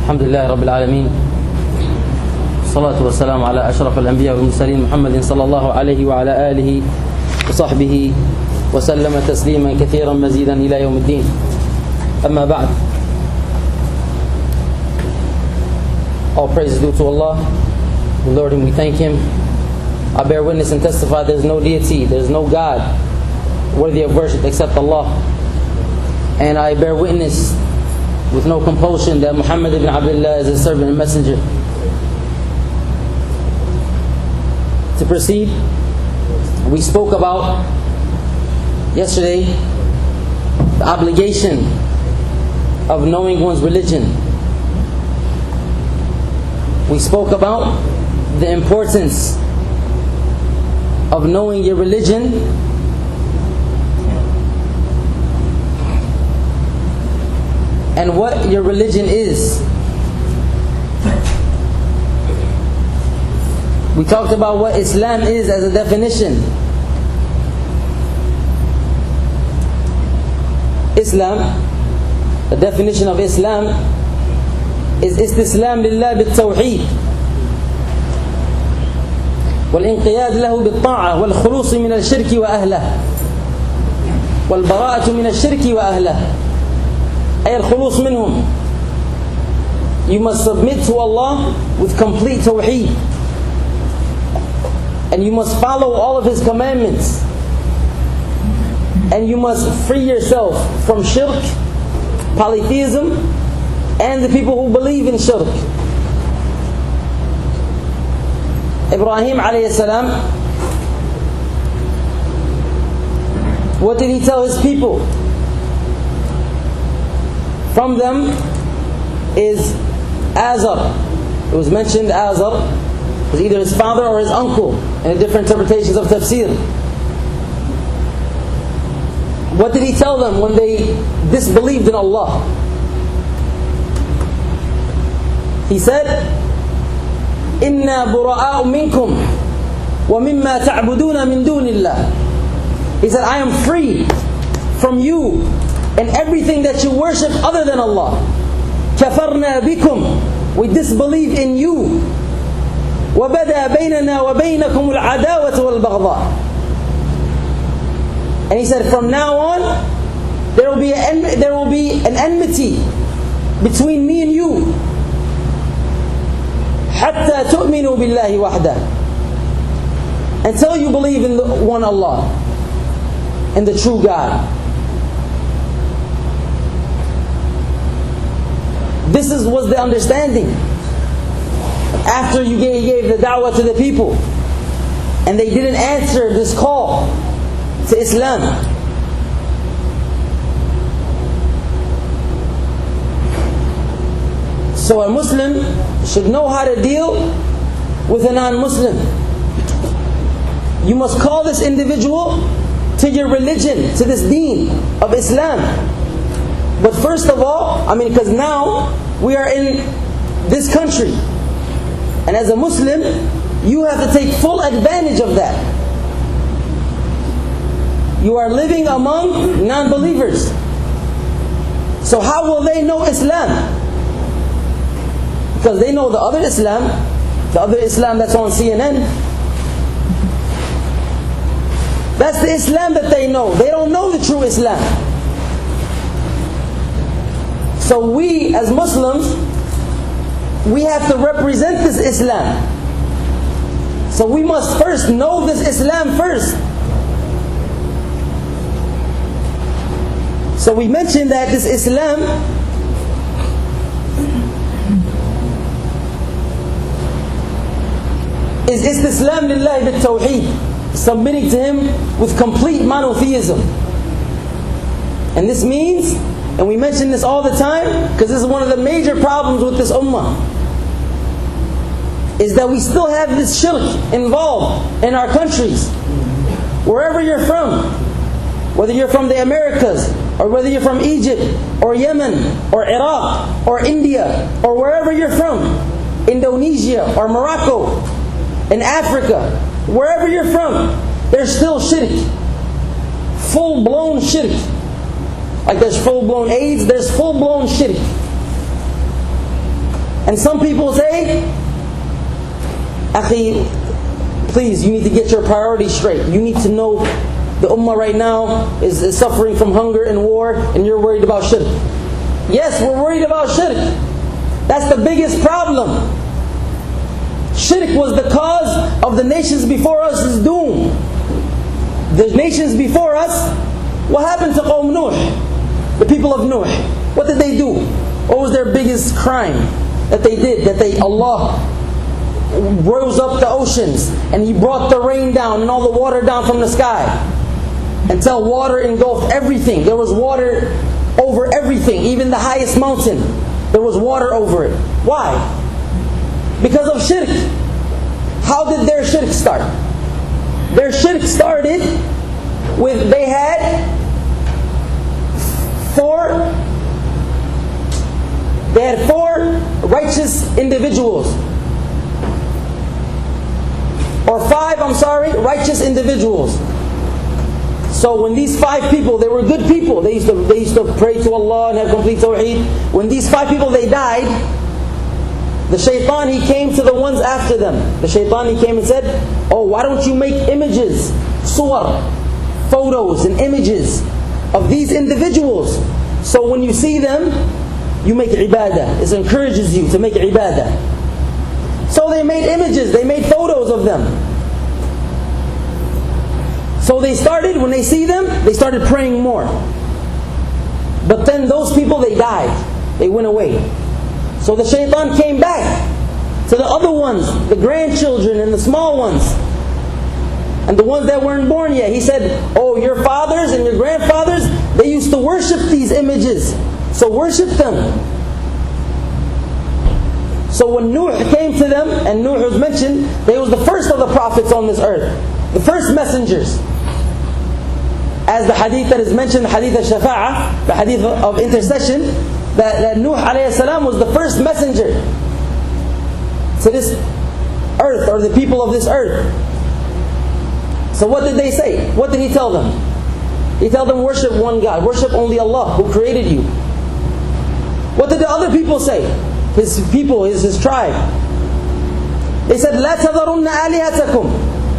الحمد لله رب العالمين، والصلاة والسلام على أشرف الأنبياء والمرسلين محمد صلى الله عليه وعلى آله وصحبه وسلم تسليما كثيرا مزيدا إلى يوم الدين. أما بعد. All praise is due to Allah, the Lord, and we thank Him. I bear witness and testify there is no deity, there is no God worthy of worship except Allah. And I bear witness with no compulsion that Muhammad ibn Abdullah is His servant and messenger. To proceed, we spoke about yesterday the obligation of knowing one's religion. We spoke about the importance of knowing your religion and what your religion is. We talked about what Islam is as a definition. Islam, the definition of Islam is istislam lillah bil-tawheed wal-inqiyad lahu bil-ta'a wal-khulusi min al-shirki wa ahlah wal-bara'atu min al-shirki wa ahlah ay al-khulus minhum. You must submit to Allah with complete tawheed, and you must follow all of His commandments, and you must free yourself from shirk, polytheism, and the people who believe in shirk. Ibraheem alayhi salam, what did he tell his people? From them is Azar. It was mentioned Azar was either his father or his uncle in the different interpretations of tafsir. What did he tell them when they disbelieved in Allah? He said, "Inna bura'a'u minkum wa mimma ta'buduna min dunillah." He said, I am free from you and everything that you worship other than Allah. Kafarna bikum, we disbelieve in you. Wa bada baynana wa baynakum al-adawatu wal-baghdha. And he said, from now on, there will be an enmity between me and you. Hatta tu'minu billahi wahda, until you believe in the one Allah and the true God. This was the understanding after you gave the da'wah to the people and they didn't answer this call to Islam. So a Muslim should know how to deal with a non-Muslim. You must call this individual to your religion, to this deen of Islam. But first of all, because now we are in this country, and as a Muslim, you have to take full advantage of that. You are living among non-believers. So how will they know Islam? Because they know the other Islam that's on CNN. That's the Islam that they know. They don't know the true Islam. So we as Muslims, we have to represent this Islam. So we must first know this Islam first. So we mentioned that this Islam is istislam lillahi bil-tawheed, submitting to Him with complete monotheism. And this means, and we mention this all the time because this is one of the major problems with this ummah, is that we still have this shirk involved in our countries. Wherever you're from, whether you're from the Americas, or whether you're from Egypt, or Yemen, or Iraq, or India, or wherever you're from, Indonesia, or Morocco, in Africa, wherever you're from, there's still shirk. Full-blown shirk. Like there's full-blown AIDS, there's full-blown shirk. And some people say, Akhi, please, you need to get your priorities straight. You need to know the ummah right now is suffering from hunger and war, and you're worried about shirk. Yes, we're worried about shirk. That's the biggest problem. Shirk was the cause of the nations before us' doom. The nations before us, what happened to Qawm Nuh? The people of Nuh. What did they do? What was their biggest crime that they did? Allah rose up the oceans and He brought the rain down and all the water down from the sky until water engulfed everything. There was water over everything, even the highest mountain. There was water over it. Why? Because of shirk. How did their shirk start? Their shirk started with, they had four righteous individuals. Or five, righteous individuals. So when these 5 people, they were good people. They used to pray to Allah and have complete tawheed. When these 5 people, they died, the shaitan, he came to the ones after them. The shaitan, he came and said, oh, why don't you make images, suwar, photos and images of these individuals. So when you see them, you make ibadah. It encourages you to make ibadah. So they made images, they made photos of them. So they started, when they see them, they started praying more. But then those people, they died. They went away. So the shaitan came back to the other ones, the grandchildren and the small ones. And the ones that weren't born yet. He said, oh, your fathers and your grandfathers, they used to worship these images. So worship them. So when Nuh came to them, and Nuh was mentioned, they was the first of the prophets on this earth. The first messengers. As the hadith that is mentioned, the hadith of shafa'ah, the hadith of intercession, that Nuh alayhi salam was the first messenger to this earth, or the people of this earth. So what did they say? What did he tell them? He told them, worship one God. Worship only Allah who created you. What did the other people say? His people, his tribe. They said, لا تذرن آلهتكم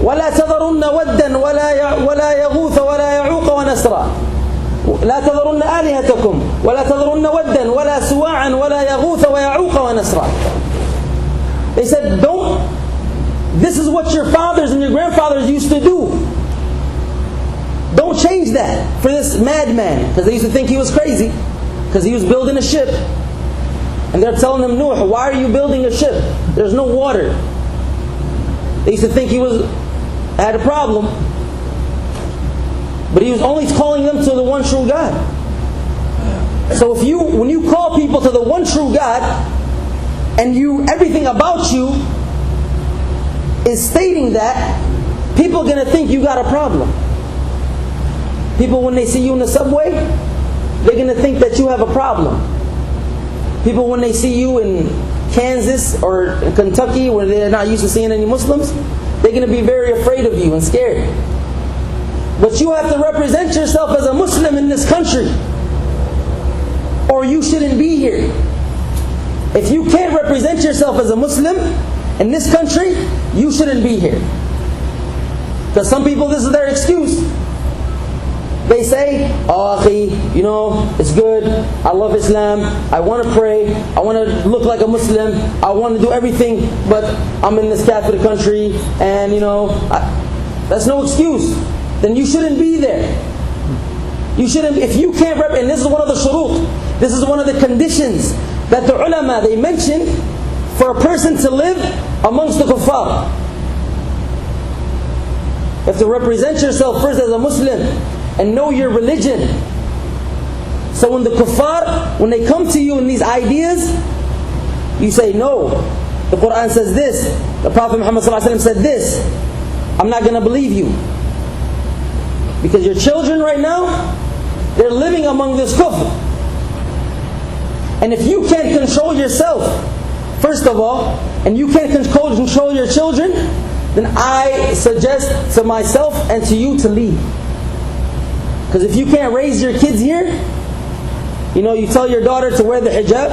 ولا تذرن ودا ولا يغوث ولا يعوق ونسرا لا تذرن آلهتكم ولا تذرن ودا ولا سواعا ولا يغوث ويعوق ونسرا. They said, this is what your fathers and your grandfathers used to do. Don't change that for this madman. Because they used to think he was crazy. Because he was building a ship. And they're telling him, Nuh, why are you building a ship? There's no water. They used to think he had a problem. But he was only calling them to the one true God. So when you call people to the one true God, and everything about you is stating that, people are going to think you got a problem. People, when they see you in the subway, they're going to think that you have a problem. People, when they see you in Kansas or in Kentucky, where they're not used to seeing any Muslims, they're going to be very afraid of you and scared. But you have to represent yourself as a Muslim in this country, or you shouldn't be here. If you can't represent yourself as a Muslim in this country, you shouldn't be here. Because some people, this is their excuse. They say, oh, akhi, it's good. I love Islam. I want to pray. I want to look like a Muslim. I want to do everything, but I'm in this Catholic country, and that's no excuse. Then you shouldn't be there. You shouldn't. If you can't and this is one of the shurut. This is one of the conditions that the ulama, they mentioned for a person to live amongst the kuffar. You have to represent yourself first as a Muslim and know your religion. So when the kuffar, when they come to you in these ideas, you say, no, the Quran says this, the Prophet Muhammad ﷺ said this, I'm not going to believe you. Because your children right now, they're living among this kufr. And if you can't control yourself, first of all, and you can't control your children, then I suggest to myself and to you to leave. Because if you can't raise your kids here, you tell your daughter to wear the hijab,